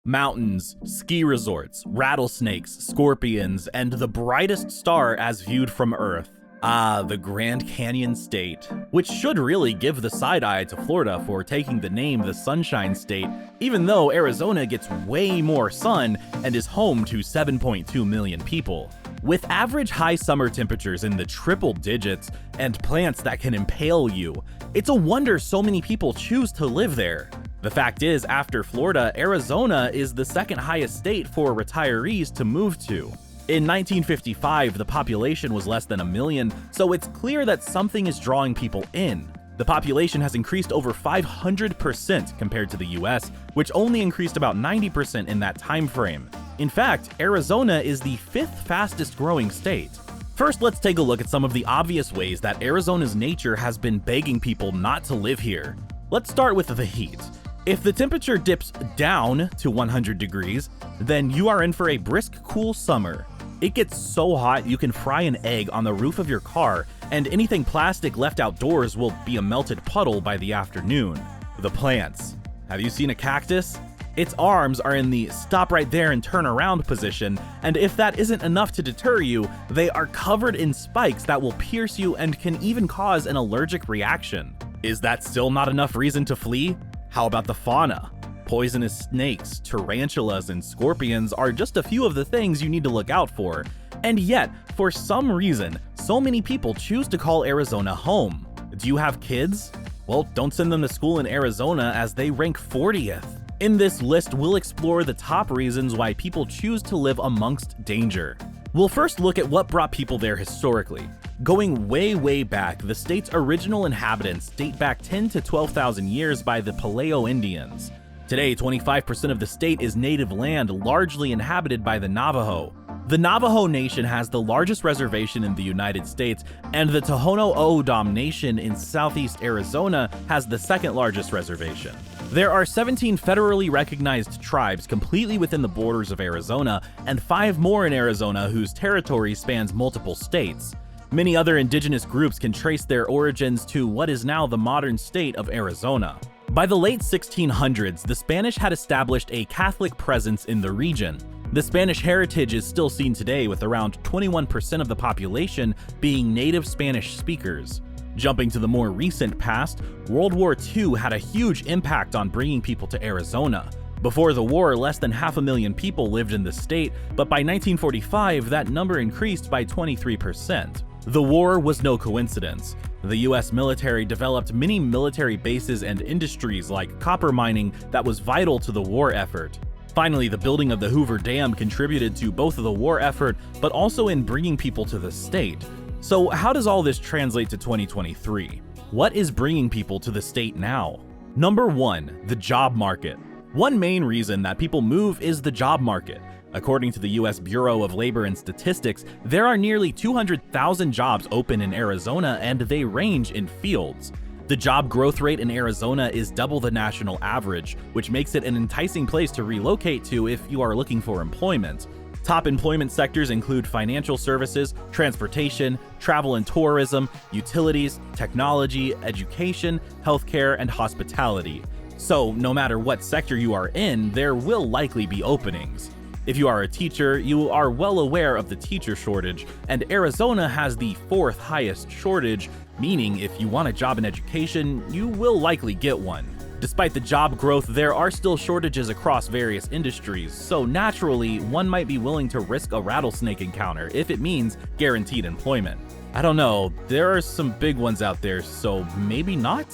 Mountains, ski resorts, rattlesnakes, scorpions, and the brightest star as viewed from Earth. Ah, the Grand Canyon State, which should really give the side eye to Florida for taking the name the Sunshine State, even though Arizona gets way more sun and is home to 7.2 million people. With average high summer temperatures in the triple digits and plants that can impale you, it's a wonder so many people choose to live there. The fact is, after Florida, Arizona is the second highest state for retirees to move to. In 1955, the population was less than 1 million, so it's clear that something is drawing people in. The population has increased over 500% compared to the US, which only increased about 90% in that time frame. In fact, Arizona is the 5th fastest growing state. First, let's take a look at some of the obvious ways that Arizona's nature has been begging people not to live here. Let's start with the heat. If the temperature dips down to 100 degrees, then you are in for a brisk, cool summer. It gets so hot you can fry an egg on the roof of your car, and anything plastic left outdoors will be a melted puddle by the afternoon. The plants. Have you seen a cactus? Its arms are in the stop right there and turn around position, and if that isn't enough to deter you, they are covered in spikes that will pierce you and can even cause an allergic reaction. Is that still not enough reason to flee? How about the fauna? Poisonous snakes, tarantulas, and scorpions are just a few of the things you need to look out for. And yet, for some reason, so many people choose to call Arizona home. Do you have kids? Well, don't send them to school in Arizona as they rank 40th. In this list, we'll explore the top reasons why people choose to live amongst danger. We'll first look at what brought people there historically. Going way back, the state's original inhabitants date back 10 to 12,000 years by the Paleo Indians. Today, 25% of the state is native land, largely inhabited by the Navajo. The Navajo Nation has the largest reservation in the United States, and the Tohono O'odham Nation in southeast Arizona has the second largest reservation. There are 17 federally recognized tribes completely within the borders of Arizona, and 5 more in Arizona whose territory spans multiple states. Many other indigenous groups can trace their origins to what is now the modern state of Arizona. By the late 1600s, the Spanish had established a Catholic presence in the region. The Spanish heritage is still seen today, with around 21% of the population being native Spanish speakers. Jumping to the more recent past, World War II had a huge impact on bringing people to Arizona. Before the war, less than 500,000 people lived in the state, but by 1945, that number increased by 23%. The war was no coincidence. The US military developed many military bases and industries like copper mining that was vital to the war effort. Finally, the building of the Hoover Dam contributed to both the war effort, but also in bringing people to the state. So how does all this translate to 2023? What is bringing people to the state now? Number 1, the job market. One main reason that people move is the job market. According to the US Bureau of Labor and Statistics, there are nearly 200,000 jobs open in Arizona, and they range in fields. The job growth rate in Arizona is double the national average, which makes it an enticing place to relocate to if you are looking for employment. Top employment sectors include financial services, transportation, travel and tourism, utilities, technology, education, healthcare, and hospitality. So, no matter what sector you are in, there will likely be openings. If you are a teacher, you are well aware of the teacher shortage, and Arizona has the 4th highest shortage, meaning if you want a job in education, you will likely get one. Despite the job growth, there are still shortages across various industries, so naturally, one might be willing to risk a rattlesnake encounter if it means guaranteed employment. I don't know, there are some big ones out there, so maybe not?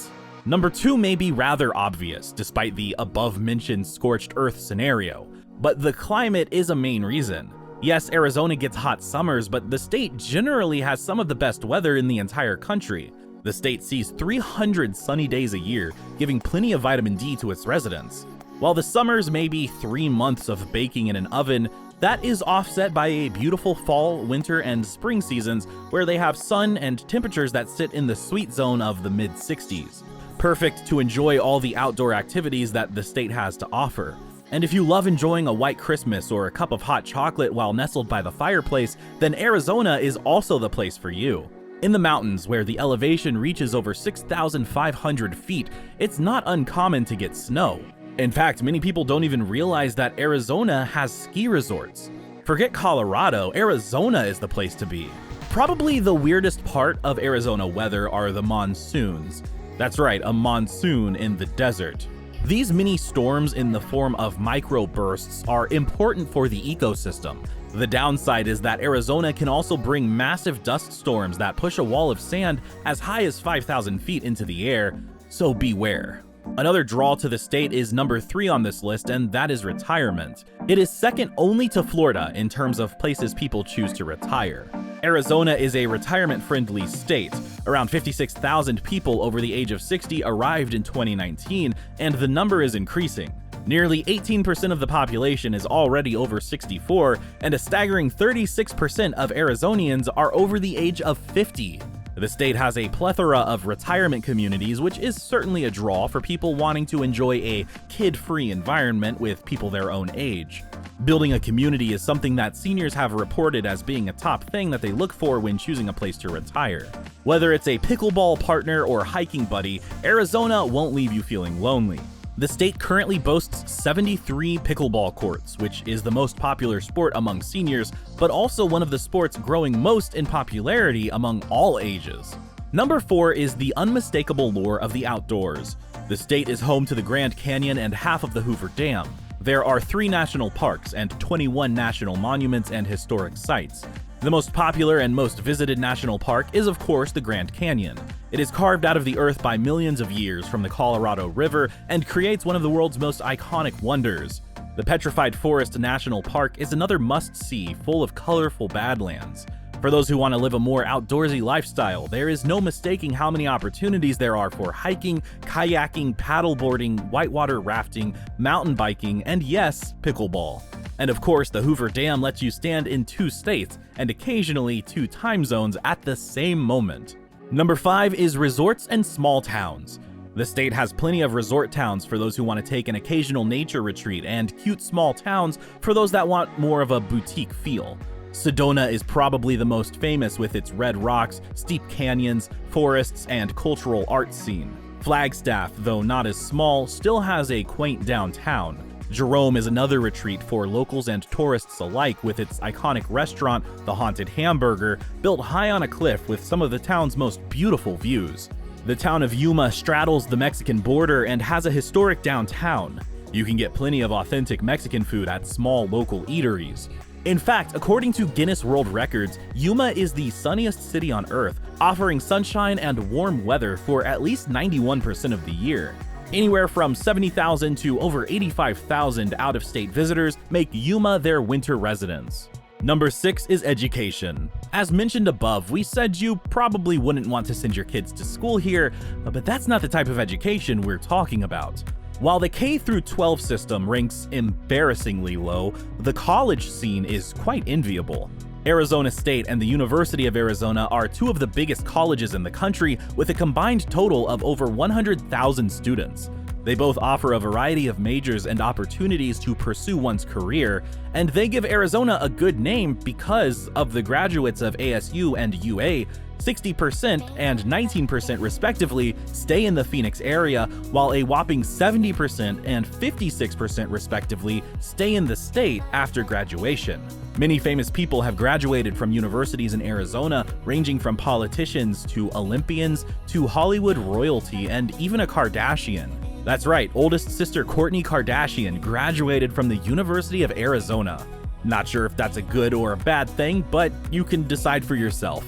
Number 2 may be rather obvious, despite the above-mentioned scorched earth scenario. But the climate is a main reason. Yes, Arizona gets hot summers, but the state generally has some of the best weather in the entire country. The state sees 300 sunny days a year, giving plenty of vitamin D to its residents. While the summers may be 3 months of baking in an oven, that is offset by a beautiful fall, winter, and spring seasons where they have sun and temperatures that sit in the sweet zone of the mid-60s. Perfect to enjoy all the outdoor activities that the state has to offer. And if you love enjoying a white Christmas or a cup of hot chocolate while nestled by the fireplace, then Arizona is also the place for you. In the mountains, where the elevation reaches over 6,500 feet, it's not uncommon to get snow. In fact, many people don't even realize that Arizona has ski resorts. Forget Colorado, Arizona is the place to be. Probably the weirdest part of Arizona weather are the monsoons. That's right, a monsoon in the desert. These mini storms in the form of microbursts are important for the ecosystem. The downside is that Arizona can also bring massive dust storms that push a wall of sand as high as 5,000 feet into the air, so beware. Another draw to the state is number 3 on this list, and that is retirement. It is second only to Florida in terms of places people choose to retire. Arizona is a retirement-friendly state. Around 56,000 people over the age of 60 arrived in 2019, and the number is increasing. Nearly 18% of the population is already over 64, and a staggering 36% of Arizonians are over the age of 50. The state has a plethora of retirement communities, which is certainly a draw for people wanting to enjoy a kid-free environment with people their own age. Building a community is something that seniors have reported as being a top thing that they look for when choosing a place to retire. Whether it's a pickleball partner or hiking buddy, Arizona won't leave you feeling lonely. The state currently boasts 73 pickleball courts, which is the most popular sport among seniors, but also one of the sports growing most in popularity among all ages. Number 4 is the unmistakable lure of the outdoors. The state is home to the Grand Canyon and half of the Hoover Dam. There are 3 national parks and 21 national monuments and historic sites. The most popular and most visited national park is, of course, the Grand Canyon. It is carved out of the earth by millions of years from the Colorado River and creates one of the world's most iconic wonders. The Petrified Forest National Park is another must-see, full of colorful badlands. For those who want to live a more outdoorsy lifestyle, there is no mistaking how many opportunities there are for hiking, kayaking, paddleboarding, whitewater rafting, mountain biking, and yes, pickleball. And of course, the Hoover Dam lets you stand in 2 states and occasionally 2 time zones at the same moment. Number 5 is resorts and small towns. The state has plenty of resort towns for those who want to take an occasional nature retreat, and cute small towns for those that want more of a boutique feel. Sedona is probably the most famous with its red rocks, steep canyons, forests, and cultural art scene. Flagstaff, though not as small, still has a quaint downtown. Jerome is another retreat for locals and tourists alike with its iconic restaurant, the Haunted Hamburger, built high on a cliff with some of the town's most beautiful views. The town of Yuma straddles the Mexican border and has a historic downtown. You can get plenty of authentic Mexican food at small local eateries. In fact, according to Guinness World Records, Yuma is the sunniest city on Earth, offering sunshine and warm weather for at least 91% of the year. Anywhere from 70,000 to over 85,000 out-of-state visitors make Yuma their winter residence. Number 6 is education. As mentioned above, we said you probably wouldn't want to send your kids to school here, but that's not the type of education we're talking about. While the K-12 system ranks embarrassingly low, the college scene is quite enviable. Arizona State and the University of Arizona are 2 of the biggest colleges in the country with a combined total of over 100,000 students. They both offer a variety of majors and opportunities to pursue one's career, and they give Arizona a good name because of the graduates of ASU and UA. 60% and 19% respectively stay in the Phoenix area, while a whopping 70% and 56% respectively stay in the state after graduation. Many famous people have graduated from universities in Arizona, ranging from politicians to Olympians to Hollywood royalty and even a Kardashian. That's right, oldest sister Kourtney Kardashian graduated from the University of Arizona. Not sure if that's a good or a bad thing, but you can decide for yourself.